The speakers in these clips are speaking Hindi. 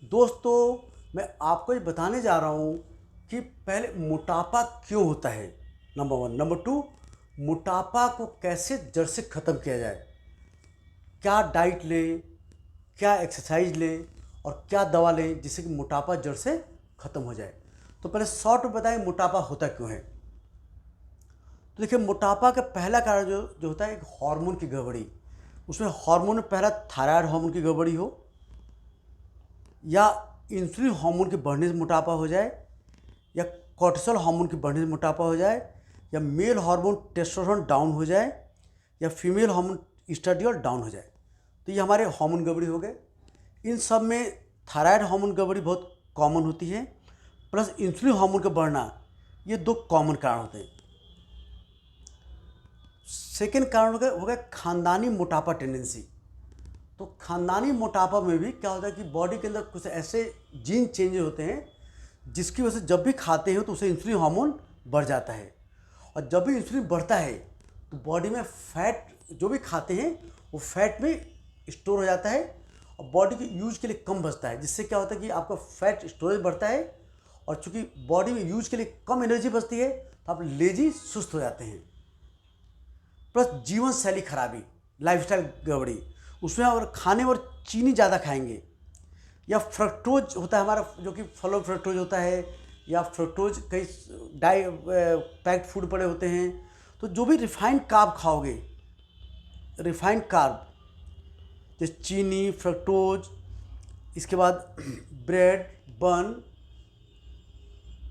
दोस्तों, मैं आपको ये बताने जा रहा हूँ कि पहले मोटापा क्यों होता है, नंबर वन। नंबर टू, मोटापा को कैसे जड़ से ख़त्म किया जाए। क्या डाइट लें, क्या एक्सरसाइज लें और क्या दवा लें जिससे कि मोटापा जड़ से ख़त्म हो जाए। तो पहले शॉर्ट में बताएं मोटापा होता क्यों है। तो देखिए, मोटापा का पहला कारण जो होता है एक हार्मोन की गड़बड़ी। उसमें हार्मोन में पहला थायराइड हार्मोन की गड़बड़ी हो, या इंसुलिन हार्मोन के बढ़ने से मोटापा हो जाए, या कोर्टिसोल हार्मोन के बढ़ने से मोटापा हो जाए, या मेल हार्मोन टेस्टोस्टेरोन डाउन हो जाए, या फीमेल हार्मोन ईस्ट्राडियोल डाउन हो जाए। तो ये हमारे हार्मोन गड़बड़ी हो गए। इन सब में थायराइड हार्मोन गड़बड़ी बहुत कॉमन होती है, प्लस इंसुलिन हार्मोन का बढ़ना, ये दो कॉमन कारण होते हैं। सेकेंड कारण हो गया खानदानी मोटापा टेंडेंसी। तो खानदानी मोटापा में भी क्या होता है कि बॉडी के अंदर कुछ ऐसे जीन चेंज होते हैं जिसकी वजह से जब भी खाते हैं तो उसे इंसुलिन हार्मोन बढ़ जाता है, और जब भी इंसुलिन बढ़ता है तो बॉडी में फैट जो भी खाते हैं वो फैट में स्टोर हो जाता है और बॉडी के यूज के लिए कम बचता है, जिससे क्या होता है कि आपका फैट स्टोरेज बढ़ता है, और चूंकि बॉडी में यूज के लिए कम एनर्जी बचती है तो आप लेजी सुस्त हो जाते हैं। प्लस जीवन शैली खराबी, लाइफस्टाइल गड़बड़ी। उसमें अगर खाने और चीनी ज़्यादा खाएंगे, या फ्रक्टोज होता है हमारा जो कि फलों फ्रक्टोज होता है, या फ्रक्टोज कई पैक्ड फूड पड़े होते हैं, तो जो भी रिफाइंड कार्ब खाओगे, रिफाइंड कार्ब जैसे चीनी, फ्रक्टोज, इसके बाद ब्रेड, बन,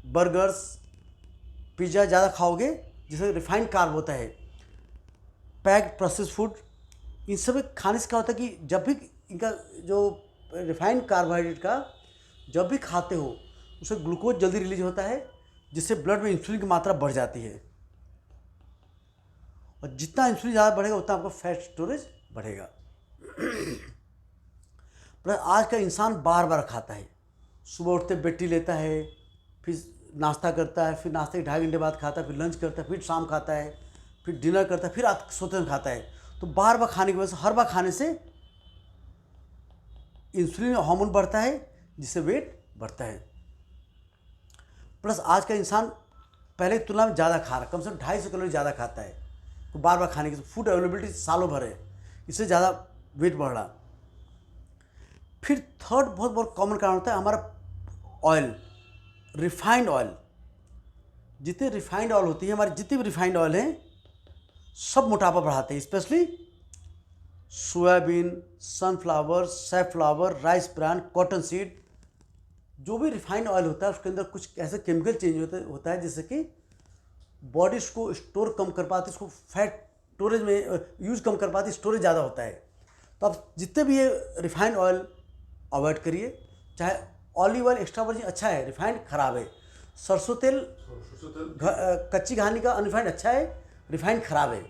बर्गर्स, पिज़्ज़ा ज़्यादा खाओगे जिसमें रिफाइंड कार्ब होता है, पैक्ड प्रोसेस फूड, इन सब खाने से क्या होता है कि जब भी इनका जो रिफाइंड कार्बोहाइड्रेट का जब भी खाते हो उससे ग्लूकोज जल्दी रिलीज होता है, जिससे ब्लड में इंसुलिन की मात्रा बढ़ जाती है, और जितना इंसुलिन ज़्यादा बढ़ेगा उतना आपका फैट स्टोरेज बढ़ेगा। पर आज का इंसान बार बार खाता है। सुबह उठते बेटी लेता है, फिर नाश्ता करता है, फिर नाश्ते के 2.5 घंटे बाद खाता है, फिर लंच करता है, फिर शाम खाता है, फिर डिनर करता है, फिर रात सोते समय खाता है। तो बार बार खाने की वजह से हर बार खाने से इंसुलिन हार्मोन बढ़ता है जिससे वेट बढ़ता है। प्लस आज का इंसान पहले की तुलना में ज़्यादा खा रहा है, कम से कम 250 कैलोरी ज़्यादा खाता है। तो बार बार खाने की फूड अवेलेबिलिटी सालों भर है, इससे ज़्यादा वेट बढ़ रहा। फिर थर्ड बहुत बहुत कॉमन कारण होता है हमारा ऑयल, रिफाइंड ऑयल। जितने रिफाइंड ऑयल होती है, हमारे जितने भी रिफाइंड ऑयल हैं सब मोटापा बढ़ाते हैं, specially soybean, sunflower, safflower, rice bran, cotton seed. जो भी रिफाइंड ऑयल होता है उसके अंदर कुछ ऐसे केमिकल चेंज होता है जिससे कि बॉडी इसको स्टोर कम कर पाती है, इसको फैट स्टोरेज में यूज कम कर पाती है, स्टोरेज ज़्यादा होता है। तो आप जितने भी ये रिफाइंड ऑयल अवॉइड करिए। चाहे ऑलिव ऑयल एक्स्ट्रा वर्जिन अच्छा है, रिफाइंड खराब है। सरसों तेल कच्ची घानी का अनरिफाइंड अच्छा है, रिफाइंड खराब है।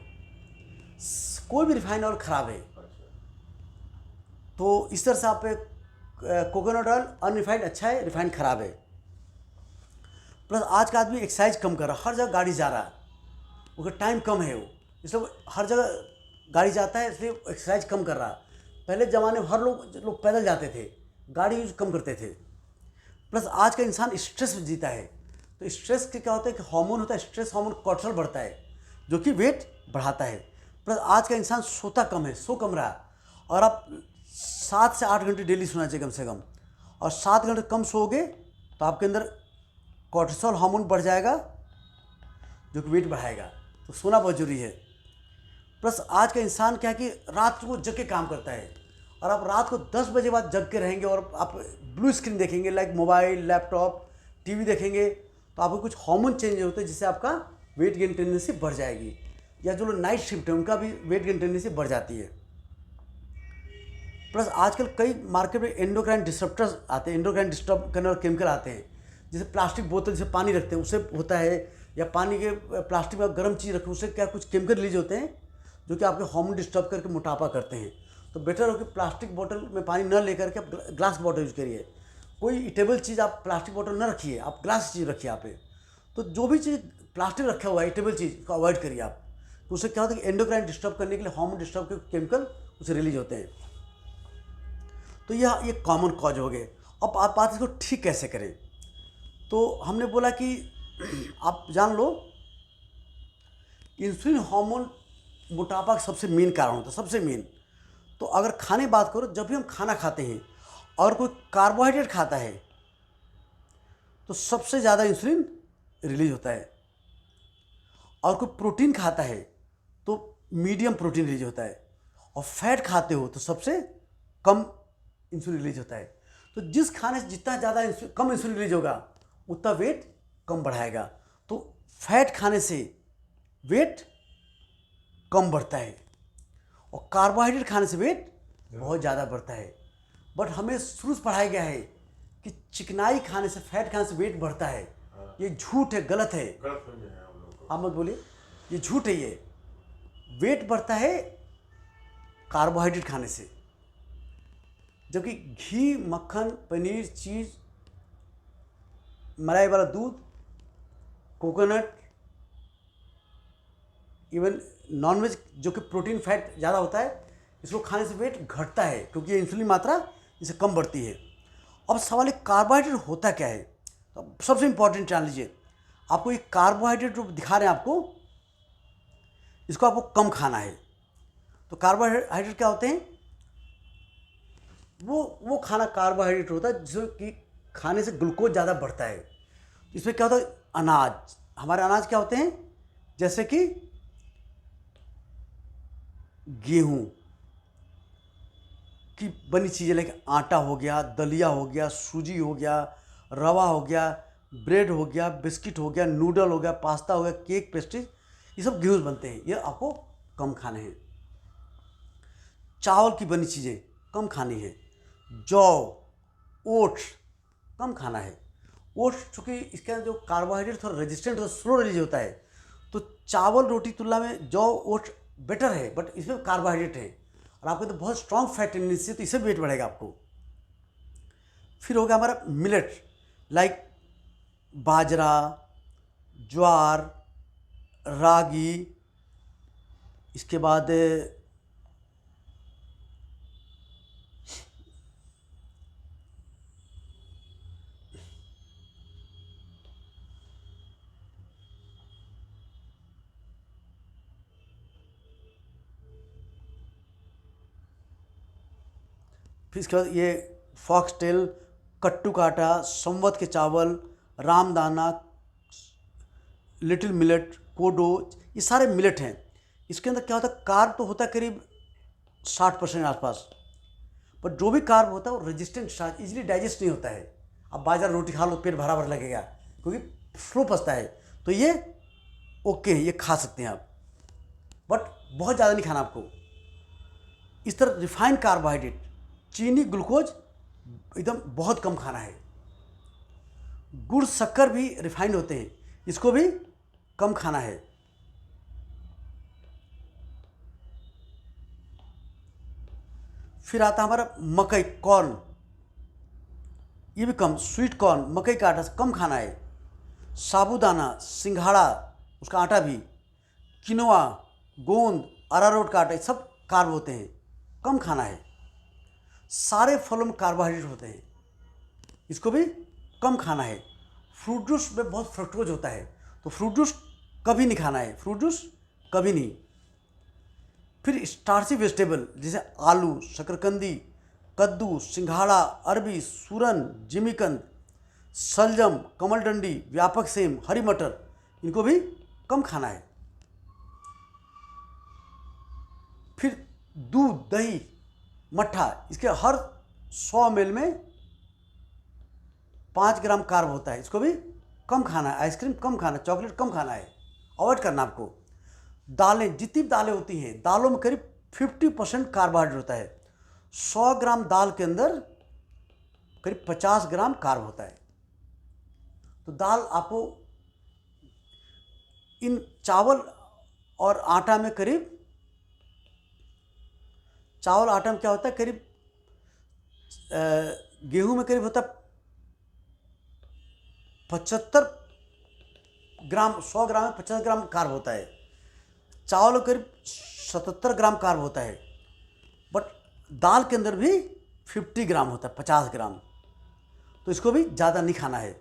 कोई भी रिफाइंड ऑयल खराब है। तो इस तरह से आप कोकोनट ऑयल अनरिफाइंड अच्छा है, रिफाइंड खराब है। प्लस आज का आदमी एक्सरसाइज कम कर रहा है, हर जगह गाड़ी जा रहा है, उसका टाइम कम है, वो इसलिए हर जगह गाड़ी जाता है, इसलिए एक्सरसाइज कम कर रहा है। पहले ज़माने में हर लोग पैदल जाते थे, गाड़ी यूज कम करते थे। प्लस आज का इंसान स्ट्रेस में जीता है, तो स्ट्रेस के क्या होता है कि हार्मोन होता है, स्ट्रेस हार्मोन कोर्टिसोल बढ़ता है जो कि वेट बढ़ाता है। प्लस आज का इंसान सोता कम है, सो कम रहा, और आप 7 से 8 घंटे डेली सोना चाहिए कम से कम, और 7 घंटे कम सोओगे तो आपके अंदर कोर्टिसोल हार्मोन बढ़ जाएगा जो कि वेट बढ़ाएगा। तो सोना बहुत जरूरी है। प्लस आज का इंसान क्या है कि रात को जग के काम करता है, और आप रात को 10 बजे बाद जग के रहेंगे और आप ब्लू स्क्रीन देखेंगे, लाइक मोबाइल, लैपटॉप, टीवी देखेंगे, तो आपको कुछ हार्मोन चेंज होते हैं जिससे आपका वेट गेन टेंडेंसी बढ़ जाएगी। या जो लोग नाइट शिफ्ट है उनका भी वेट गेन टेंडेंसी बढ़ जाती है। प्लस आजकल कई मार्केट में एंडोक्राइन डिस्टर्बर्स आते हैं, एंडोक्राइन डिस्टर्ब करने वाले केमिकल आते हैं, जैसे प्लास्टिक बोतल जैसे पानी रखते हैं उससे होता है, या पानी के प्लास्टिक में गर्म चीज़ रखें उससे क्या कुछ केमिकल रिलीज होते हैं जो कि आपके हार्मोन डिस्टर्ब करके मोटापा करते हैं। तो बेटर हो कि प्लास्टिक बोतल में पानी न लेकर के आप ग्लास बॉटल यूज करिए। कोई ईटेबल चीज़ आप प्लास्टिक बोतल न रखिए, आप ग्लास चीज़ रखिए यहाँ पे। तो जो भी चीज़ प्लास्टिक रखा हुआ है ईटेबल चीज़ को अवॉइड करिए आप। तो उससे क्या होता है कि एंडोक्राइन डिस्टर्ब करने के लिए हार्मोन डिस्टर्ब के केमिकल उसे रिलीज होते हैं। तो यह कॉमन कॉज हो गए। अब आप बात इसको ठीक कैसे करें। तो हमने बोला कि आप जान लो, इंसुलिन हार्मोन मोटापा का सबसे मेन कारण होता है, सबसे मेन। तो अगर खाने की बात करो, जब भी हम खाना खाते हैं और कोई कार्बोहाइड्रेट खाता है तो सबसे ज़्यादा इंसुलिन रिलीज होता है, और कोई प्रोटीन खाता है तो मीडियम प्रोटीन रिलीज होता है, और फैट खाते हो तो सबसे कम इंसुलिन रिलीज होता है। तो जिस खाने से जितना ज़्यादा कम इंसुलिन रिलीज होगा उतना वेट कम बढ़ाएगा। तो फैट खाने से वेट कम बढ़ता है, और कार्बोहाइड्रेट खाने से वेट बहुत ज़्यादा बढ़ता है। बट हमें शुरू से पढ़ाया गया है कि चिकनाई खाने से, फैट खाने से वेट बढ़ता है। ये झूठ है, गलत है। आप मत बोलिए, ये झूठ है। ये वेट बढ़ता है कार्बोहाइड्रेट खाने से, जबकि घी, मक्खन, पनीर, चीज़, मलाई वाला दूध, कोकोनट, इवन नॉनवेज जो कि प्रोटीन फैट ज़्यादा होता है, इसको खाने से वेट घटता है, क्योंकि ये इंसुलिन मात्रा इससे कम बढ़ती है। अब सवाल है कार्बोहाइड्रेट होता क्या है। तो सबसे इंपॉर्टेंट जान लीजिए, आपको ये कार्बोहाइड्रेट जो दिखा रहे हैं आपको, इसको आपको कम खाना है। तो कार्बोहाइड्रेट क्या होते हैं, वो खाना कार्बोहाइड्रेट होता है जो कि खाने से ग्लूकोज ज़्यादा बढ़ता है। इसमें क्या होता है, अनाज, हमारे अनाज क्या होते हैं, जैसे कि गेहूँ की बनी चीज़ें, लाइक आटा हो गया, दलिया हो गया, सूजी हो गया, रवा हो गया, ब्रेड हो गया, बिस्किट हो गया, नूडल हो गया, पास्ता हो गया, केक, पेस्ट्रीज, ये सब गेहूँ बनते हैं, ये आपको कम खाने हैं। चावल की बनी चीज़ें कम खानी है। जौ, ओट्स कम खाना है। ओट्स चूँकि इसके अंदर जो कार्बोहाइड्रेट थोड़ा रेजिस्टेंट होता है, स्लो रिलीज होता है, तो चावल रोटी तुलना में जौ, ओट्स बेटर है, बट इसमें कार्बोहाइड्रेट है, और आपको तो बहुत स्ट्रॉन्ग फैट टेंडेंसी है, तो इससे वेट बढ़ेगा आपको। फिर हो गया हमारा मिलेट, लाइक बाजरा, ज्वार, रागी, इसके बाद इसके बाद ये फॉक्सटेल, कट्टू का आटा, संवत के चावल, रामदाना, लिटिल मिलेट, कोडो, ये सारे मिलेट हैं। इसके अंदर क्या होता है, कार्ब तो होता है करीब 60% आसपास, पर जो भी कार्ब होता है वो रेजिस्टेंट स्टार्च, इजीली डाइजेस्ट नहीं होता है। अब बाजार रोटी खा लो, पेट भरा भर लगेगा, क्योंकि स्लो पचता है। तो ये ओके है, ये खा सकते हैं आप, बट बहुत ज़्यादा नहीं खाना आपको। इस तरह रिफाइंड कार्बोहाइड्रेट, चीनी, ग्लूकोज एकदम बहुत कम खाना है। गुड़, शक्कर भी रिफाइंड होते हैं, इसको भी कम खाना है। फिर आता है हमारा मकई, कॉर्न, ये भी कम, स्वीट कॉर्न, मकई का आटा कम खाना है। साबूदाना, सिंघाड़ा, उसका आटा भी, किनोआ, गोंद, अरारोट का आटा, ये सब कार्ब होते हैं, कम खाना है। सारे फलों में कार्बोहाइड्रेट होते हैं, इसको भी कम खाना है। फ्रूट जूस में बहुत फ्रक्टोज होता है, तो फ्रूट जूस कभी नहीं खाना है, फ्रूट जूस कभी नहीं। फिर स्टार्ची वेजिटेबल जैसे आलू, शकरकंदी, कद्दू, सिंघाड़ा, अरबी, सूरन, जिमीकंद, सलजम, कमलडंडी, व्यापक सेम, हरी मटर, इनको भी कम खाना है। फिर दूध, दही, मट्ठा, इसके हर 100 ml में 5 ग्राम कार्ब होता है, इसको भी कम खाना है। आइसक्रीम कम खाना है, चॉकलेट कम खाना है, अवॉइड करना आपको। दालें, जितनी भी दालें होती हैं, दालों में करीब 50% कार्बोहाइड्रेट होता है। 100 ग्राम दाल के अंदर करीब 50 ग्राम कार्ब होता है। तो दाल आपको, इन चावल और आटा में करीब, चावल आटा में क्या होता है, करीब गेहूं में करीब होता है 75 ग्राम, 100 ग्राम में 50 ग्राम कार्ब होता है। चावल में करीब 77 ग्राम कार्ब होता है, बट दाल के अंदर भी 50 ग्राम होता है, 50 ग्राम। तो इसको भी ज़्यादा नहीं खाना है।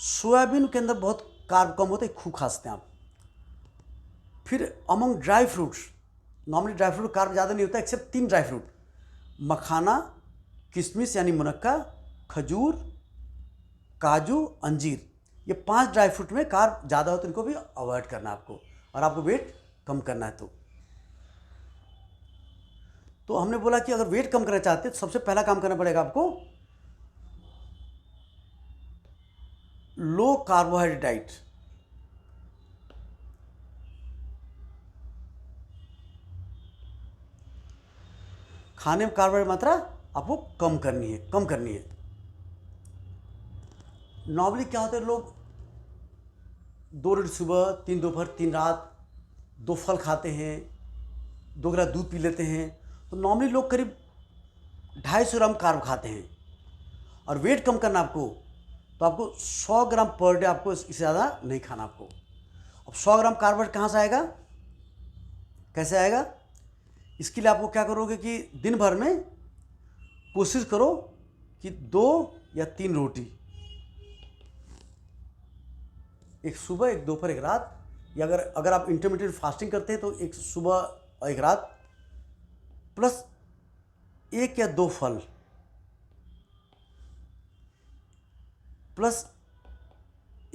सोयाबीन के अंदर बहुत कार्ब कम होते हैं, खूब खा सकते हैं आप। फिर among dry fruits, normally dry fruit carb ज़्यादा नहीं होता एक्सेप्ट 3 ड्राई फ्रूट, मखाना, किशमिश यानी मुनक्का, खजूर, काजू, अंजीर, ये 5 ड्राई फ्रूट में कार्ब ज़्यादा होते हैं, इनको भी अवॉइड करना है आपको, और आपको वेट कम करना है। तो हमने बोला कि अगर वेट कम करना चाहते हैं तो सबसे पहला काम करना पड़ेगा आपको लो कार्बोहाइड्रेट डाइट। खाने में कार्बोहाइड्रेट मात्रा आपको कम करनी है। नॉर्मली क्या होता है, लोग 2 रोटी सुबह, 3 दोपहर, 3 रात, 2 फल खाते हैं, 2 गिलास दूध पी लेते हैं, तो नॉर्मली लोग करीब 250 ग्राम कार्ब खाते हैं। और वेट कम करना आपको, तो आपको 100 ग्राम पर डे, आपको इससे ज़्यादा नहीं खाना आपको। अब 100 ग्राम कार्बोहाइड्रेट कहाँ से आएगा, कैसे आएगा? इसके लिए आपको क्या करोगे कि दिन भर में कोशिश करो कि 2 या 3 रोटी, एक सुबह, एक दोपहर, एक रात, या अगर आप इंटरमीडिएट फास्टिंग करते हैं तो एक सुबह और एक रात, प्लस 1 या 2 फल, प्लस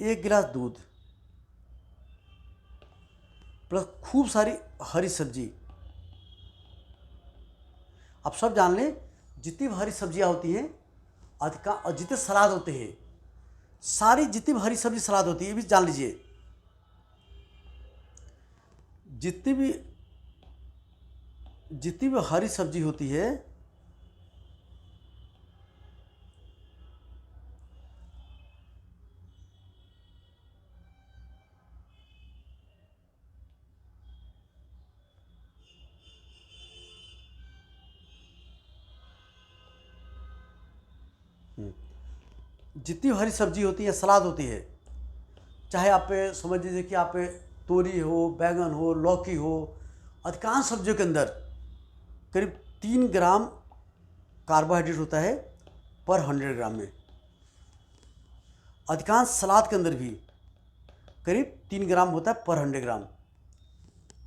1 गिलास दूध, प्लस खूब सारी हरी सब्जी। आप सब जान लें, जितनी भी हरी सब्जियां होती हैं और जितने सलाद होते हैं, सारी जितनी भी हरी सब्जी सलाद होती है, ये भी जान लीजिए, जितनी भी हरी सब्जी होती है, जितनी हरी सब्जी होती है, सलाद होती है, चाहे आप समझ लीजिए कि आप तोरी हो, बैगन हो, लौकी हो, अधिकांश सब्जियों के अंदर करीब 3 ग्राम कार्बोहाइड्रेट होता है पर 100 ग्राम में। अधिकांश सलाद के अंदर भी करीब 3 ग्राम होता है पर 100 ग्राम।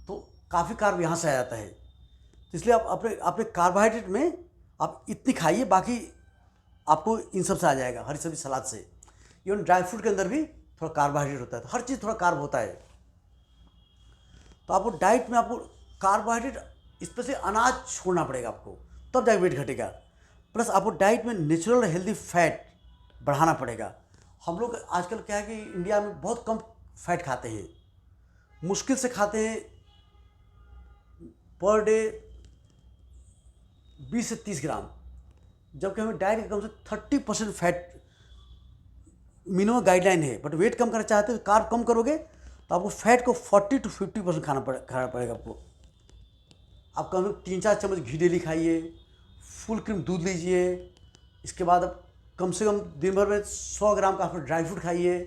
तो काफ़ी कार्ब यहाँ से आ जाता है। तो इसलिए आप अपने कार्बोहाइड्रेट में आप इतनी खाइए, बाकी आपको इन सब से आ जाएगा, हरी सब्जी सलाद से। इवन ड्राई फ्रूट के अंदर भी थोड़ा कार्बोहाइड्रेट होता है, तो हर चीज़ थोड़ा कार्ब होता है। तो आपको डाइट में आपको कार्बोहाइड्रेट, स्पेशली अनाज छोड़ना पड़ेगा आपको, तब जाके वेट घटेगा। प्लस आपको डाइट में नेचुरल हेल्दी फैट बढ़ाना पड़ेगा। हम लोग आजकल क्या है कि इंडिया में बहुत कम फैट खाते हैं, मुश्किल से खाते हैं पर डे 20 से 30 ग्राम, जबकि हमें डाइट के कम से 30% फैट मिनिमम गाइडलाइन है। बट वेट कम करना चाहते हो, कार्ब कम करोगे, तो आपको फैट को 40 to 50% खाना पड़ेगा आपको। आप कम से कम 3-4 चम्मच घी डेली खाइए, फुल क्रीम दूध लीजिए, इसके बाद आप कम से कम दिन भर में 100 ग्राम का आप ड्राई फ्रूट खाइए,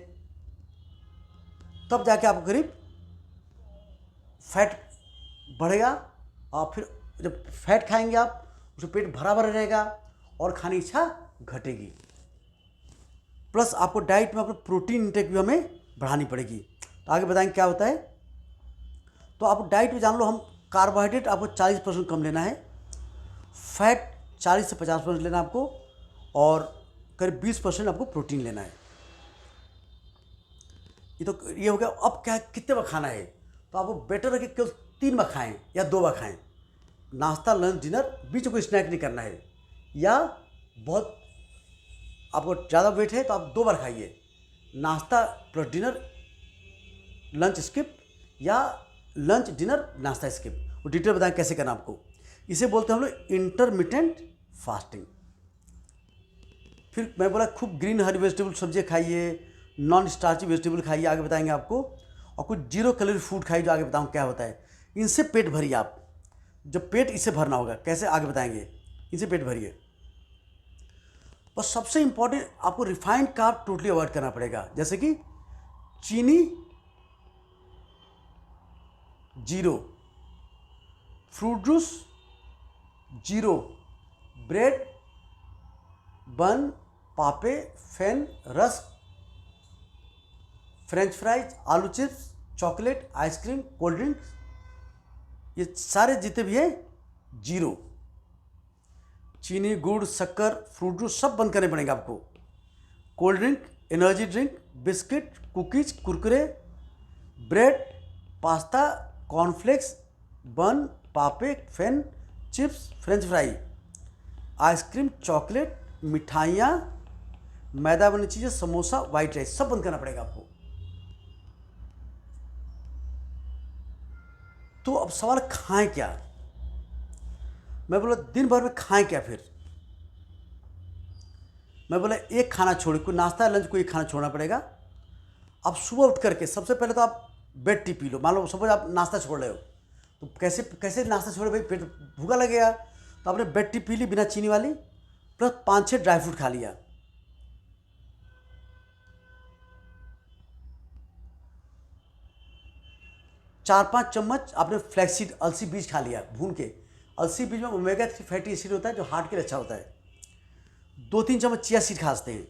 तब जाके आपको करीब फैट बढ़ेगा। और फिर जब फैट खाएंगे आप, उससे पेट भरा भरा रहेगा और खाने की इच्छा घटेगी। प्लस आपको डाइट में अपना प्रोटीन इंटेक भी हमें बढ़ानी पड़ेगी। तो आगे बताएंगे क्या होता है। तो आप डाइट में जान लो, हम कार्बोहाइड्रेट आपको 40% कम लेना है, फैट 40 से 50% लेना आपको, और करीब 20% आपको प्रोटीन लेना है। ये हो गया। अब क्या है, कितने बार खाना है, तो आपको बेटर है कि केवल 3 बार खाएं या 2 बार खाएं। नाश्ता, लंच, डिनर, बीच में कोई स्नैक नहीं करना है। या बहुत आपको ज़्यादा वेट है तो आप 2 बार खाइए, नाश्ता प्लस डिनर, लंच स्किप, या लंच डिनर नाश्ता स्किप। वो डिटेल बताएं कैसे करना आपको। इसे बोलते हैं हम लोग इंटरमिटेंट फास्टिंग। फिर मैं बोला खूब ग्रीन हरी वेजिटेबल सब्जियाँ खाइए, नॉन स्टार्ची वेजिटेबल खाइए, आगे बताएंगे आपको। और कुछ 0 कैलोरी फूड खाइए, जो आगे बताऊँ क्या होता है। इनसे पेट भरिए आप, जब पेट इससे भरना होगा, कैसे आगे बताएंगे। इनसे पेट भरिए। और सबसे इंपॉर्टेंट, आपको रिफाइंड कार्ब टोटली अवॉइड करना पड़ेगा, जैसे कि चीनी 0, फ्रूट जूस 0, ब्रेड बन पापे, फेन, रस्क, फ्रेंच फ्राइज, आलू chips, chocolate, ice cream, cold drinks, ये सारे जितने भी हैं 0। चीनी, गुड़, शक्कर, फ्रूट जूस सब बंद करने पड़ेंगे आपको। Cold drink, energy drink, biscuit, cookies, Kurkure, bread, pasta, cornflakes, bun, पापे, फेन, chips, french fry, ice cream, chocolate, मिठाइयाँ, मैदा बनी चीज़ें, समोसा, वाइट राइस सब बंद करना पड़ेगा आपको। तो अब सवाल खाएं क्या? मैं बोला दिन भर में खाएं क्या फिर? मैं बोला एक खाना छोड़े, कोई नाश्ता लंच कोई खाना छोड़ना पड़ेगा। आप सुबह उठ करके सबसे पहले तो आप बेड टी पी लो। मान लो सपोज आप नाश्ता छोड़ रहे हो, तो कैसे कैसे नाश्ता छोड़े भाई, पेट भूखा लगेगा। तो आपने बेड टी पी ली बिना चीनी वाली, प्लस 5-6 ड्राई फ्रूट खा लिया। चार 5 चम्मच आपने फ्लैक्सीड अलसी बीज खा लिया भून के। अलसी बीज में ओमेगा 3 फैटी एसिड होता है जो हार्ट के लिए अच्छा होता है। 2-3 चम्मच चिया सीड खाते हैं।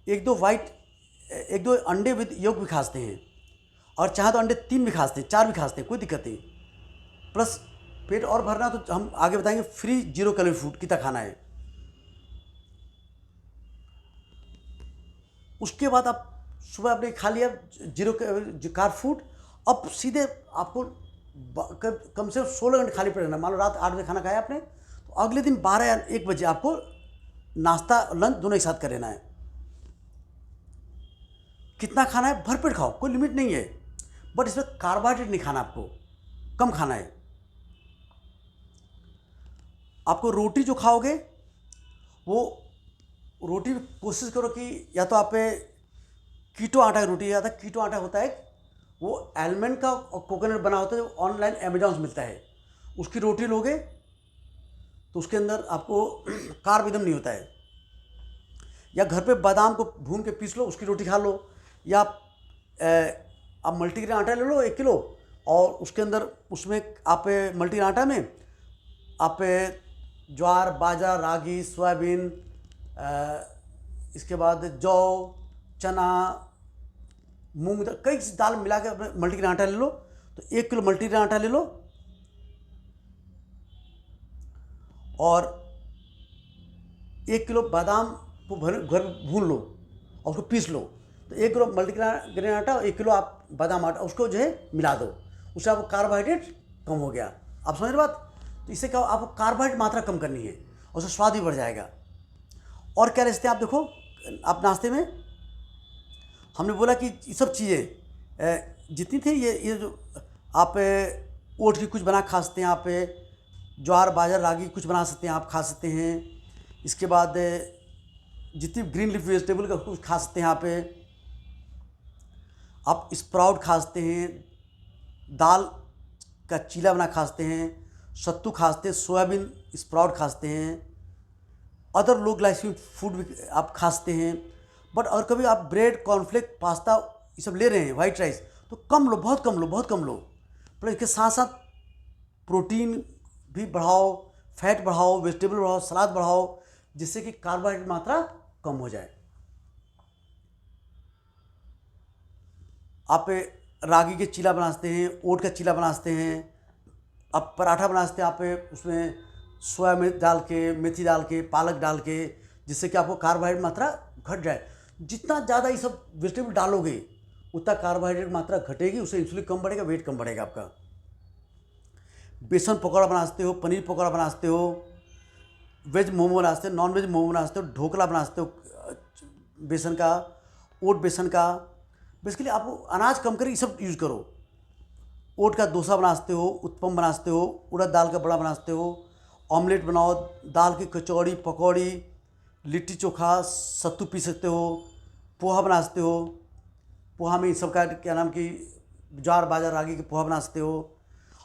एक दो अंडे विद योग भी खाते हैं, और चाहे तो अंडे 3 भी खाते हैं, 4 भी खाते हैं, कोई दिक्कत नहीं। प्लस पेट और भरना तो हम आगे बताएंगे। फ्री 0 कैलोरी फूड कितना खाना है। उसके बाद आप सुबह आपने खा लिया 0 कार्ब फूड। अब सीधे आपको कम से कम 16 घंटे खाली पड़ेगा। मान लो रात 8 बजे खाना खाया आपने, तो अगले दिन 12 या 1 बजे आपको नाश्ता लंच दोनों एक साथ कर लेना है। कितना खाना है? भरपेट खाओ, कोई लिमिट नहीं है, बट इसमें कार्बोहाइड्रेट नहीं खाना, आपको कम खाना है। आपको रोटी जो खाओगे वो रोटी कोशिश करो कि या तो आप कीटो आटा की रोटी, या तो कीटो आटा होता है वो आलमंड का और कोकोनट बना होता है, जो ऑनलाइन अमेजॉन से मिलता है। उसकी रोटी लोगे तो उसके अंदर आपको कार्ब एकदम नहीं होता है। या घर पे बादाम को भून के पीस लो, उसकी रोटी खा लो। या आप मल्टीग्रेन आटा ले लो 1 किलो, और उसके अंदर उसमें आप मल्टीग्रेन आटा में आप ज्वार, बाजरा, रागी, सोयाबीन, इसके बाद जौ, चना, मूंग, कई दाल मिला के मल्टीग्रेन आटा ले लो। तो 1 किलो मल्टीग्रेन आटा ले लो, और 1 किलो बादाम को घर में भून लो और उसको पीस लो। तो 1 किलो मल्टीग्रेन आटा और 1 किलो आप बादाम आटा उसको जो है मिला दो, उससे आपको कार्बोहाइड्रेट कम हो गया। आप समझ रहे बात? तो इससे क्या, आपको कार्बोहाइड्रेट मात्रा कम करनी है और उससे स्वाद भी बढ़ जाएगा। और क्या रचते हैं आप देखो, आप नाश्ते में हमने बोला कि ये सब चीज़ें जितनी थी, ये जो आप ओट की कुछ बना खा सकते हैं, आप ज्वार, बाजरा, रागी कुछ बना सकते हैं, आप खा सकते हैं। इसके बाद जितनी ग्रीन लीफ वेजिटेबल का कुछ खा सकते हैं, आप स्प्राउट खा सकते हैं, दाल का चीला बना खा सकते हैं, सत्तू खा सकते हैं, सोयाबीन स्प्राउट खा सकते हैं, अदर लो ग्लाइसेमिक फूड भी आप खा सकते हैं। बट और कभी आप ब्रेड, कॉर्नफ्लेक्स, पास्ता ये सब ले रहे हैं, वाइट राइस, तो कम लो, बहुत कम लो, बहुत कम लो। पर इसके साथ साथ प्रोटीन भी बढ़ाओ, फैट बढ़ाओ, वेजिटेबल बढ़ाओ, सलाद बढ़ाओ, जिससे कि कार्बोहाइड्रेट मात्रा कम हो जाए। आप रागी के चीला बना सकते हैं, ओट का चीला बना सकते हैं, आप पराठा बना सकते हैं, आप उसमें सोया मिर्च डाल के, मेथी डाल के, पालक डाल के, जिससे कि आपको कार्बोहाइड्रेट मात्रा घट जाए। जितना ज़्यादा ये सब वेजिटेबल डालोगे उतना कार्बोहाइड्रेट मात्रा घटेगी, उससे इंसुलिन कम बढ़ेगा, वेट कम बढ़ेगा आपका। बेसन पकौड़ा बना सकते हो, पनीर पकौड़ा बना सकते हो, वेज मोमो बना सकते हो, नॉन वेज मोमो बना सकते हो, ढोकला बना सकते हो बेसन का, ओट बेसन का। बेसिकली आप अनाज कम करके ये सब यूज़ करो। ओट का डोसा बना सकते हो, उत्पम बना सकते हो, उड़द दाल का बड़ा बना सकते हो, ऑमलेट बनाओ, दाल की कचौड़ी, पकौड़ी, लिट्टी चोखा, सत्तू पी सकते हो, पोहा बना सकते हो। पोहा में सब का क्या नाम कि ज्वार, बाजरा, रागी के पोहा बना सकते हो।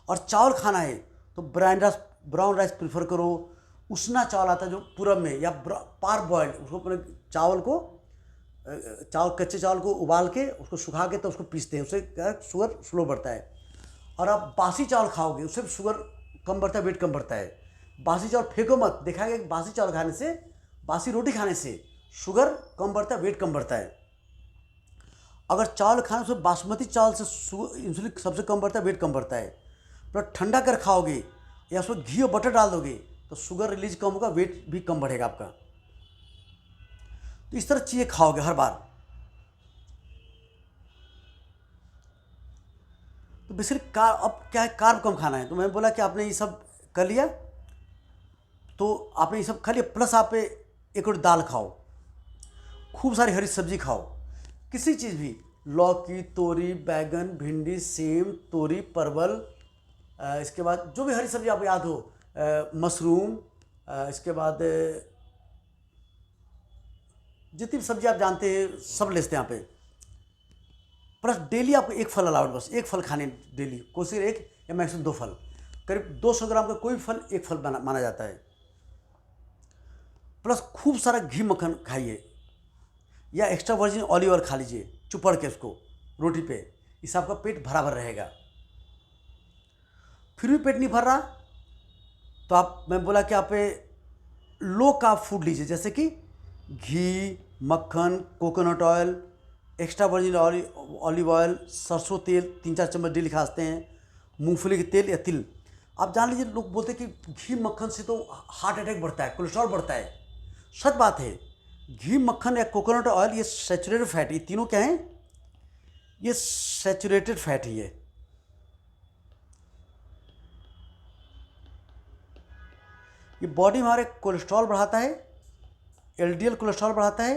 और चावल खाना है तो ब्राउन राइस प्रेफर करो। उसना चावल आता है जो पूरब में, या पार बॉइल्ड, उसको अपने कच्चे चावल को उबाल के उसको सुखा के तो उसको पीसते हैं, उससे क्या शुगर स्लो बढ़ता है। और आप बासी चावल खाओगे उससे शुगर कम बढ़ता है, वेट कम बढ़ता है। बासी चावल फेंको मत। देखा गया कि बासी चावल खाने से, बासी रोटी खाने से शुगर कम बढ़ता है, वेट कम बढ़ता है। अगर चावल खाने से बासमती चावल से इंसुलिन सबसे कम बढ़ता है, वेट कम बढ़ता है। पर ठंडा कर खाओगे या उसमें घी और बटर डाल दोगे तो शुगर रिलीज कम होगा, वेट भी कम बढ़ेगा आपका। तो इस तरह चीज़ें खाओगे हर बार। तो बेसिकली अब क्या है, कार्ब कम खाना है। तो मैं बोला कि आपने ये सब कर लिया, तो आपने ये सब खा लिया, प्लस आप एक और दाल खाओ, खूब सारी हरी सब्जी खाओ, किसी चीज़ भी, लौकी, तोरी, बैगन, भिंडी, सेम, तोरी, परवल, इसके बाद जो भी हरी सब्जी आपको याद हो, मशरूम, इसके बाद जितनी भी सब्जी आप जानते हैं सब लेते हैं यहाँ पे। प्लस डेली आपको एक फल अलाउड, बस एक फल खाने डेली, कोशिश एक या मैक्सिमम 2 फल। करीब 200 ग्राम का कोई भी फल एक फल माना जाता है। प्लस खूब सारा घी मक्खन खाइए या एक्स्ट्रा वर्जिन ऑलिव ऑयल खा लीजिए चुपड़ के उसको रोटी पे, इससे आपका पेट भरा भर रहेगा। फिर भी पेट नहीं भर रहा तो मैं बोला कि आप लो कार्ब फूड लीजिए, जैसे कि घी, मक्खन, coconut oil, extra virgin olive oil, सरसों तेल 3-4 चम्मच डेली खाते हैं, मूंगफली के तेल या तिल। आप जान लीजिए, लोग बोलते हैं कि घी मक्खन से तो हार्ट अटैक बढ़ता है, कोलेस्ट्रॉल बढ़ता है। सच बात है, घी, मक्खन या कोकोनट ऑयल ये सैचुरेटेड फैट, ये तीनों क्या हैं, ये सैचुरेटेड फैट ही है। ये बॉडी में हमारे कोलेस्ट्रॉल बढ़ाता है, एलडीएल कोलेस्ट्रॉल बढ़ाता है।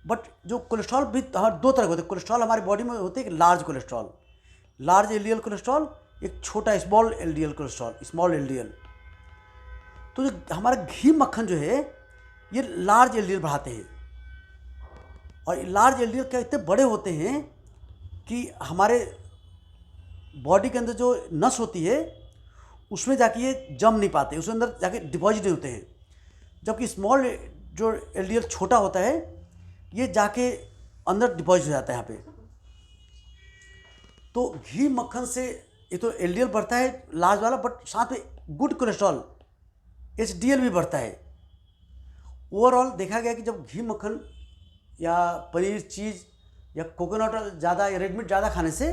बट जो कोलेस्ट्रॉल भी हमारे 2 तरह के होते हैं। कोलेस्ट्रॉल हमारी बॉडी में होते हैं, large cholesterol, large LDL cholesterol, एक छोटा small LDL cholesterol, small LDL. तो जो हमारा घी मक्खन जो है ये लार्ज एलडीएल बढ़ाते हैं। और लार्ज एलडीएल क्या इतने बड़े होते हैं कि हमारे बॉडी के अंदर जो नस होती है उसमें जाके ये जम नहीं पाते, उसके अंदर जाके डिपॉजिट नहीं होते हैं। जबकि स्मॉल जो एलडीएल छोटा होता है ये जाके अंदर डिपॉजिट हो जाता है यहाँ पे। तो घी मक्खन से ये तो एलडीएल बढ़ता है लार्ज वाला, बट साथ में गुड कोलेस्ट्रॉल एचडीएल भी बढ़ता है। ओवरऑल देखा गया कि जब घी मक्खन या पनीर, चीज़ या कोकोनट ज़्यादा या रेड मीट ज़्यादा खाने से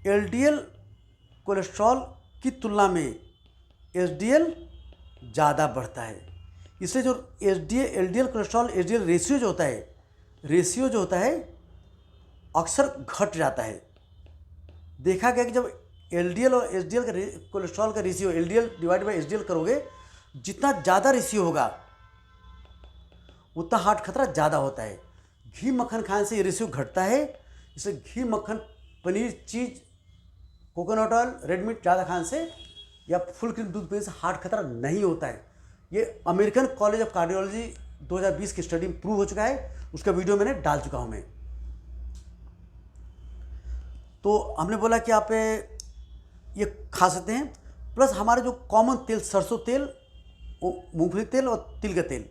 एलडीएल कोलेस्ट्रॉल की तुलना में एचडीएल ज़्यादा बढ़ता है। इसलिए जो एलडीएल कोलेस्ट्रॉल एचडीएल रेशियो जो होता है अक्सर घट जाता है। देखा गया कि जब एलडीएल और एचडीएल का कोलेस्ट्रॉल का ratio, LDL divide by HDL करोगे, जितना ज़्यादा रेशियो होगा उतना हार्ट खतरा ज़्यादा होता है। घी मक्खन खाने से ये रेशियो घटता है। इसलिए घी मक्खन, पनीर, चीज़, कोकोनट ऑयल, रेड मीट ज़्यादा खाने से या फुल क्रीम दूध पीने से हार्ट खतरा नहीं होता है। ये अमेरिकन कॉलेज ऑफ कार्डियोलॉजी 2020 की स्टडी में प्रूव हो चुका है, उसका वीडियो मैंने डाल चुका हूँ मैं। तो हमने बोला कि आप ये खा सकते हैं। प्लस हमारे जो कॉमन तेल, सरसों तेल, मूंगफली तेल और तिल का तेल,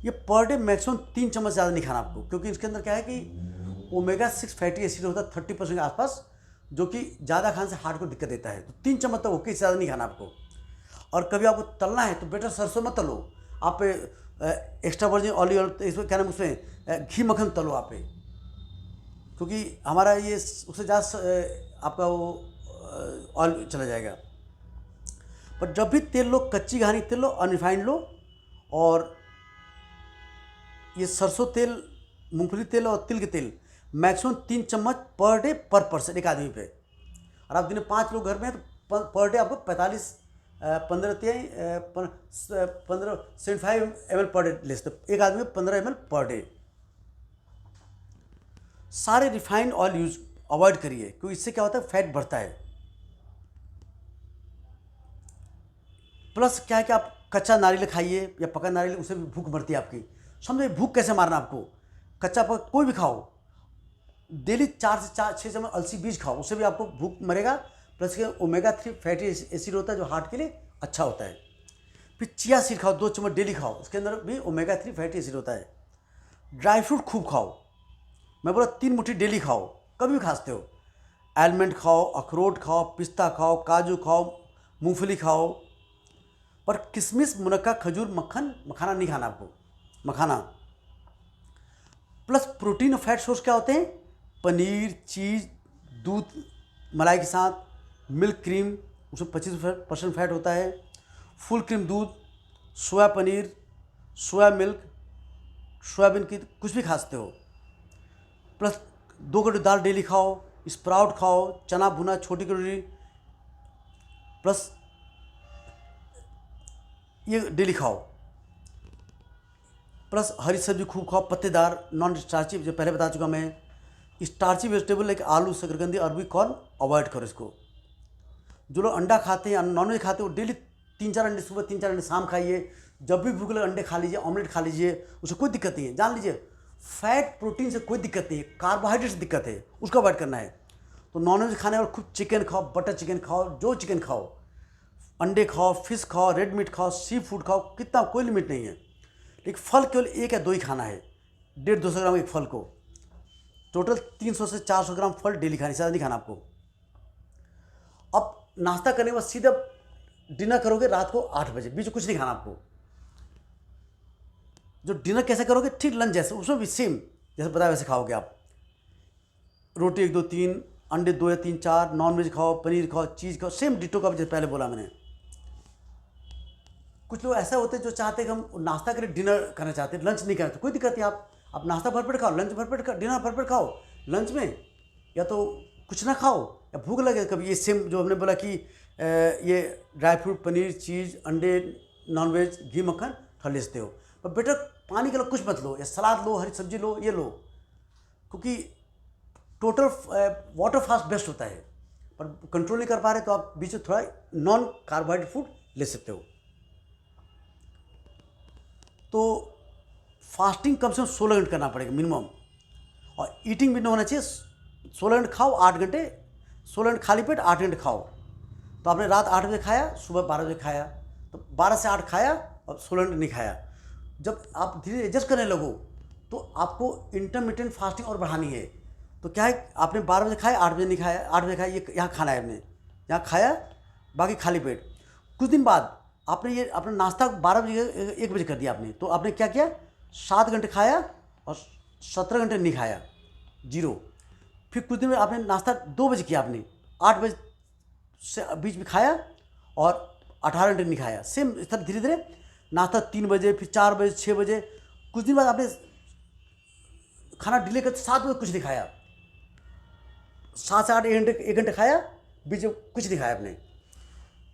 ये पर डे मैक्सिमम 3 चम्मच ज़्यादा नहीं खाना आपको, क्योंकि इसके अंदर क्या है कि ओमेगा 6 फैटी एसिड होता है 30% के आसपास, जो कि ज़्यादा खाने से हार्ट को दिक्कत देता है। तो 3 चम्मच तक ओके, इससे ज़्यादा नहीं खाना आपको। और कभी आपको तलना है तो बेटर सरसों मत तलो, आप एक्स्ट्रा वर्जिन ऑलिव ऑयल, इसमें क्या नाम, उसमें घी मक्खन तलो आप, क्योंकि हमारा ये उससे ज़्यादा आपका वो ऑयल चला जाएगा। पर जब भी तेल लो, कच्ची घानी तेल लो, अनरिफाइंड लो, और ये सरसों तेल, मूंगफली तेल और तिल के तेल मैक्सिमम 3 चम्मच पर डे पर पर्सन, एक आदमी पे। और आप दिन में 5 लोग घर में हैं तो पर डे आपको 75 ml पर डे ले सकते, एक आदमी 15 ml पर डे। सारे रिफाइंड ऑयल यूज अवॉइड करिए, क्योंकि इससे क्या होता है, फैट बढ़ता है। प्लस क्या है कि आप कच्चा नारियल खाइए या पका नारियल, उससे भी भूख बढ़ती है आपकी। समझे भूख कैसे मारना आपको, कच्चा पका कोई भी खाओ, डेली 4 से 6 चम्मच अलसी बीज खाओ, उससे भी आपको भूख मरेगा। प्लस के ओमेगा 3 फैटी एसिड होता है जो हार्ट के लिए अच्छा होता है। फिर चिया सीड खाओ, 2 चम्मच डेली खाओ, उसके अंदर भी ओमेगा 3 फैटी एसिड होता है। ड्राई फ्रूट खूब खाओ, मैं बोला 3 मुट्ठी डेली खाओ, कभी भी खाते हो। आलमंड खाओ, अखरोट खाओ, पिस्ता खाओ, काजू खाओ, मूंगफली खाओ। पर किशमिश, मुनक्का, खजूर, मक्खन, मखाना नहीं खाना आपको। मखाना प्लस प्रोटीन और फैट सोर्स क्या होते हैं? पनीर, चीज़, दूध मलाई के साथ, मिल्क क्रीम, उसमें 25% फैट होता है, फुल क्रीम दूध, सोया पनीर, सोया मिल्क, सोयाबीन की कुछ भी खा सकते हो। प्लस 2 कटोरी दाल डेली खाओ, स्प्राउट खाओ, चना भुना छोटी कटोरी, प्लस ये डेली खाओ। प्लस हरी सब्जी खूब खाओ, पत्तेदार, नॉन स्टार्ची, जो पहले बता चुका मैं। स्टार्ची वेजिटेबल लाइक आलू, शकरकंदी, अरबी, कॉर्न अवॉइड करो इसको। जो लोग अंडा खाते हैं, नॉनवेज खाते हैं, वो डेली 3-4 अंडे सुबह, 3-4 अंडे शाम खाइए। जब भी भूख लगे अंडे खा लीजिए, ऑमलेट खा लीजिए, उससे कोई दिक्कत नहीं है। जान लीजिए फैट प्रोटीन से कोई दिक्कत नहीं है, कार्बोहाइड्रेट से दिक्कत है, उसको अवॉइड करना है। तो नॉनवेज खाने और खूब चिकन खाओ, बटर चिकन खाओ, जो चिकन खाओ, अंडे खाओ, फिश खाओ, रेड मीट खाओ, सी फूड खाओ, कितना कोई लिमिट नहीं है। लेकिन फल केवल 1 या 2 ही खाना है, 150-200 ग्राम एक फल को। टोटल 300 से 400 ग्राम फल डेली खाने, ज़्यादा नहीं खाना आपको। अब नाश्ता करने के बाद सीधा डिनर करोगे रात को 8 बजे, बीच में कुछ नहीं खाना आपको। जो डिनर कैसे करोगे? ठीक लंच जैसे, उसमें भी सेम जैसे बताया वैसे खाओगे आप। रोटी 1, 2, 3, अंडे 2 या 3, 4, नॉन वेज खाओ, पनीर खाओ, चीज़ खाओ, सेम डिटो का जैसे पहले बोला मैंने। कुछ लोग ऐसा होते हैं जो चाहते हैं कि हम नाश्ता करें, डिनर करना चाहते हैं, लंच नहीं करना, तो कोई दिक्कत नहीं। आप नाश्ता भरपेट खाओ, लंच भरपेट खाओ, डिनर भरपेट खाओ। लंच में या तो कुछ ना खाओ, या भूख लगे कभी ये सेम जो हमने बोला कि ये ड्राई फ्रूट, पनीर, चीज़, अंडे, नॉनवेज, घी, मक्खन थोड़ा ले सकते हो। पर बेटा पानी के लिए कुछ मत लो, या सलाद लो, हरी सब्जी लो, ये लो, क्योंकि टोटल वाटर फास्ट बेस्ट होता है। पर कंट्रोल नहीं कर पा रहे तो आप बीच में थोड़ा नॉन कार्बोहाइड्रेट फूड ले सकते हो। तो फास्टिंग कम से कम 16 घंटे करना पड़ेगा मिनिमम, और ईटिंग भी नहीं होना चाहिए। 16 घंटे खाओ, 8 घंटे, 16 घंटे खाली पेट, 8 घंटे खाओ। तो आपने रात 8 बजे खाया, सुबह 12 बजे खाया, तो 12 से 8 खाया और 16 घंटे नहीं खाया। जब आप धीरे एडजस्ट करने लगो तो आपको इंटरमिटेंट फास्टिंग और बढ़ानी है। तो क्या है, आपने 12 बजे खाया, 8 बजे नहीं खाया, 8 बजे खाया, ये यहाँ खाना है आपने, यहाँ खाया, बाकी खाली पेट। कुछ दिन बाद आपने ये अपना नाश्ता 12 बजे 1 बजे कर दिया आपने, तो आपने क्या किया, 7 घंटे खाया और 17 घंटे नहीं खाया, 0। फिर कुछ दिन में आपने नाश्ता 2 बजे किया, आपने 8 बजे से बीच में खाया और 18 घंटे नहीं खाया। सेम इस तरह धीरे धीरे नाश्ता 3 बजे, फिर 4 बजे, 6 बजे। कुछ दिन बाद आपने खाना डिले करके 7 बजे कुछ नहीं खाया, 7 से 8 1 घंटे खाया, बीच में कुछ नहीं खाया आपने।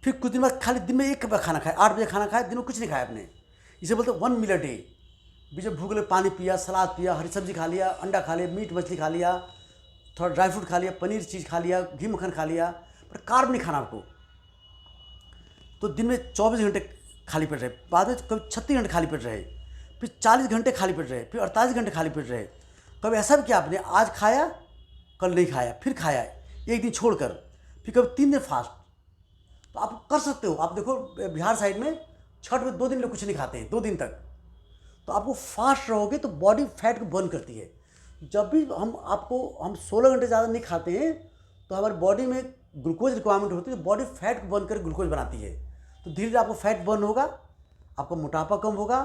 फिर कुछ दिन बाद खाली दिन में 1 बार खाना खाया, 8 बजे खाना खाया, दिन में कुछ नहीं खाया आपने। इसे बोलते 1 मील अ डे। बीच में भूख लगे पानी पिया, सलाद पिया, हरी सब्जी खा लिया, अंडा खा लिया, मीट मछली खा लिया, थोड़ा ड्राई फ्रूट खा लिया, पनीर चीज़ खा लिया, घी मक्खन खा लिया, पर कार्ब नहीं खाना आपको। तो दिन में 24 घंटे खाली पेट रहे, बाद में कभी 36 घंटे खाली पेट रहे, फिर 40 घंटे खाली पेट रहे, फिर 48 घंटे खाली पेट रहे। कभी ऐसा भी किया आपने, आज खाया कल नहीं खाया, फिर खाया 1 दिन छोड़कर, फिर कभी 3 दिन फास्ट। तो आप कर सकते हो। आप देखो बिहार साइड में छठ में 2 दिन लोग कुछ नहीं खाते हैं, 2 दिन तक। तो आपको फास्ट रहोगे तो बॉडी फैट को बर्न करती है। जब भी हम 16 घंटे ज़्यादा नहीं खाते हैं तो हमारी बॉडी में ग्लूकोज रिक्वायरमेंट होती है, तो बॉडी फैट को बर्न कर ग्लूकोज बनाती है। तो धीरे धीरे आपको फैट बर्न होगा, आपका मोटापा कम होगा,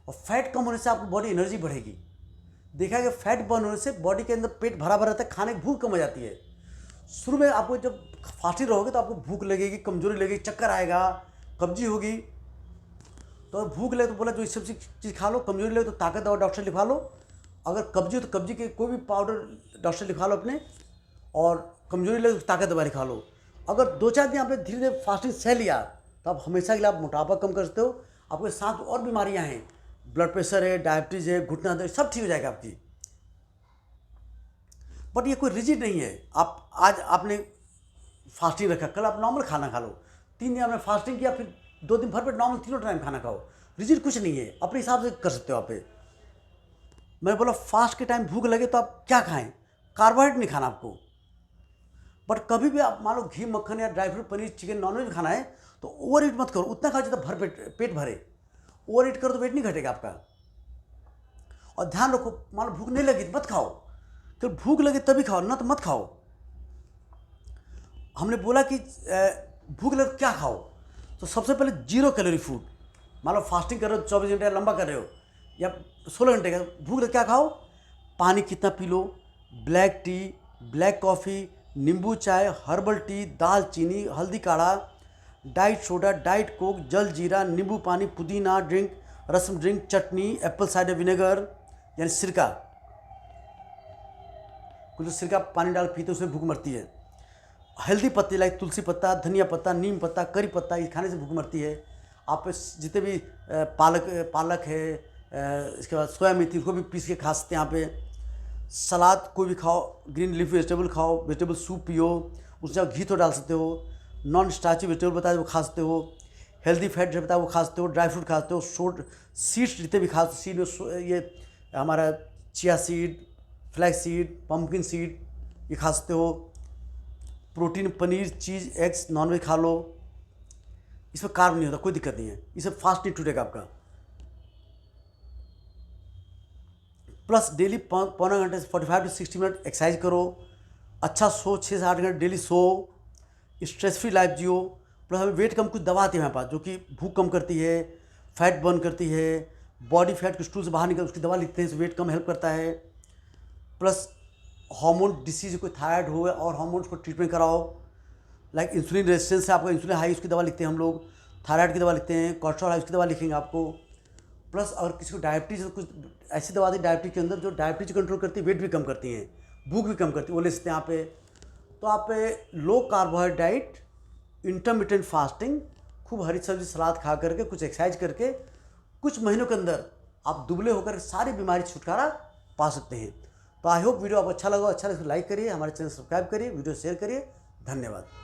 और फैट कम होने से आपकी बॉडी एनर्जी बढ़ेगी। देखा है कि फैट बर्न होने से बॉडी के अंदर पेट भरा भरा रहता है, खाने की भूख कम हो जाती है। शुरू में आपको जब फास्टिंग रहोगे तो आपको भूख लगेगी, कमजोरी लगेगी, चक्कर आएगा, कब्जी होगी। तो अगर भूख लगे तो बोला जो इस सब चीज़ खा लो, कमजोरी लगे तो ताकत दवा डॉक्टर से लिखवा लो। अगर कब्जी हो तो कब्जी के कोई भी पाउडर डॉक्टर से लिखवा लो अपने, और कमजोरी लगे तो ताकत दवा लिखा लो। अगर 2-4 दिन आपने धीरे धीरे फास्टिंग सह लिया तो आप हमेशा के लिए आप मोटापा कम कर सकते हो। आपके साथ और बीमारियां हैं, ब्लड प्रेशर है, डायबिटीज़ है, घुटना दर्द, सब ठीक हो जाएगा आपकी। बट ये कोई रिजिड नहीं है। आप आज आपने फास्टिंग रखा, कल आप नॉर्मल खाना खा लो, 3 दिन आपने फास्टिंग किया, फिर 2 दिन भर पेट नॉर्मल 3 टाइम खाना खाओ। रिजिड कुछ नहीं है, अपने हिसाब से कर सकते हो आप। मैं बोला फास्ट के टाइम भूख लगे तो आप क्या खाएं, कार्बोहाइड्रेट नहीं खाना आपको। बट कभी भी आप मान लो घी मक्खन या dry fruit, paneer, chicken, nonveg खाना है तो ओवर ईट मत करो। उतना खाओ जितना भर पेट भरे। ओवर ईट करो तो वेट नहीं घटेगा आपका। और ध्यान रखो, मान लो भूख नहीं लगी तो मत खाओ, तो भूख लगे तभी खाओ, ना तो मत खाओ। हमने बोला कि भूख लगे तो क्या खाओ, तो सबसे पहले 0 कैलोरी फूड, मान लो फास्टिंग कर रहे हो, 24 घंटे लंबा कर रहे हो या 16 घंटे का, भूख लगे क्या खाओ, पानी कितना P low, black T, black coffee, नींबू चाय, हर्बल टी, दालचीनी, हल्दी काढ़ा, डाइट सोडा, डाइट कोक, जल जीरा, नींबू पानी, पुदीना ड्रिंक, रसम ड्रिंक, चटनी, एप्पल साइडर विनेगर यानी सिरका, कुछ सिरका पानी डाल पीते उसमें भूख मरती है। हेल्दी पत्ते लाइक तुलसी पत्ता, धनिया पत्ता, नीम पत्ता, करी पत्ता, ये खाने से भूख मरती है। आप जितने भी पालक है, इसके बाद सोया मेथी, उसको भी पीस के खा सकते हैं। यहाँ पे सलाद कोई भी खाओ, ग्रीन लीफ वेजिटेबल खाओ, वेजिटेबल सूप पियो, उसमें घी तो डाल सकते हो, नॉन स्टार्ची वेजिटेबल बताया वो खा सकते हो, हेल्दी फैट जो बताया वो खा सकते हो, ड्राई फ्रूट खा सकते हो, सीड्स जितने भी खा सकते, सीड में ये हमारा chia seed, flax seed, pumpkin seed, ये खा सकते हो। प्रोटीन, पनीर, चीज़, एग्स, नॉनवेज खा लो, इसमें कार्ब नहीं होता, कोई दिक्कत नहीं है, इसे फास्ट नहीं टूटेगा आपका। प्लस डेली 1.25 घंटे से 45 से 60 मिनट एक्सरसाइज करो, अच्छा सो, 6 से 8 घंटे डेली सो, स्ट्रेस फ्री लाइफ जियो। प्लस हमें वेट कम कुछ दवा आती है हमारे पास जो कि भूख कम करती है, फैट बर्न करती है, बॉडी फैट को स्टूल से बाहर निकल उसकी दवा लिखते हैं, वेट कम हेल्प करता है। प्लस हार्मोन डिसीज, कोई थायराइड हो और हार्मोन्स को ट्रीटमेंट कराओ, लाइक इंसुलिन रेजिस्टेंस है, आपका इंसुलिन हाई, उसकी दवा लिखते हैं हम लोग, थायराइड की दवा लिखते हैं, कोलेस्ट्रॉल हाई, उसकी दवा लिखेंगे आपको। प्लस अगर किसी को डायबिटीज़, कुछ ऐसी दवा दी डायबिटीज़ के अंदर जो डायबिटीज़ कंट्रोल करती है, वेट भी कम करती हैं, भूख भी कम करती है, वो ले सकते हैं यहाँ पे। तो आप लो कार्बोहाइड्रेट डाइट, इंटरमिटेंट फास्टिंग, खूब हरी सब्जी सलाद खा करके, कुछ एक्सरसाइज करके, कुछ महीनों के अंदर आप दुबले होकर सारी बीमारी से छुटकारा पा सकते हैं। तो आई होप वीडियो आपको अच्छा लगा, अच्छा लगे तो लाइक करिए, हमारे चैनल सब्सक्राइब करिए, वीडियो शेयर करिए। धन्यवाद।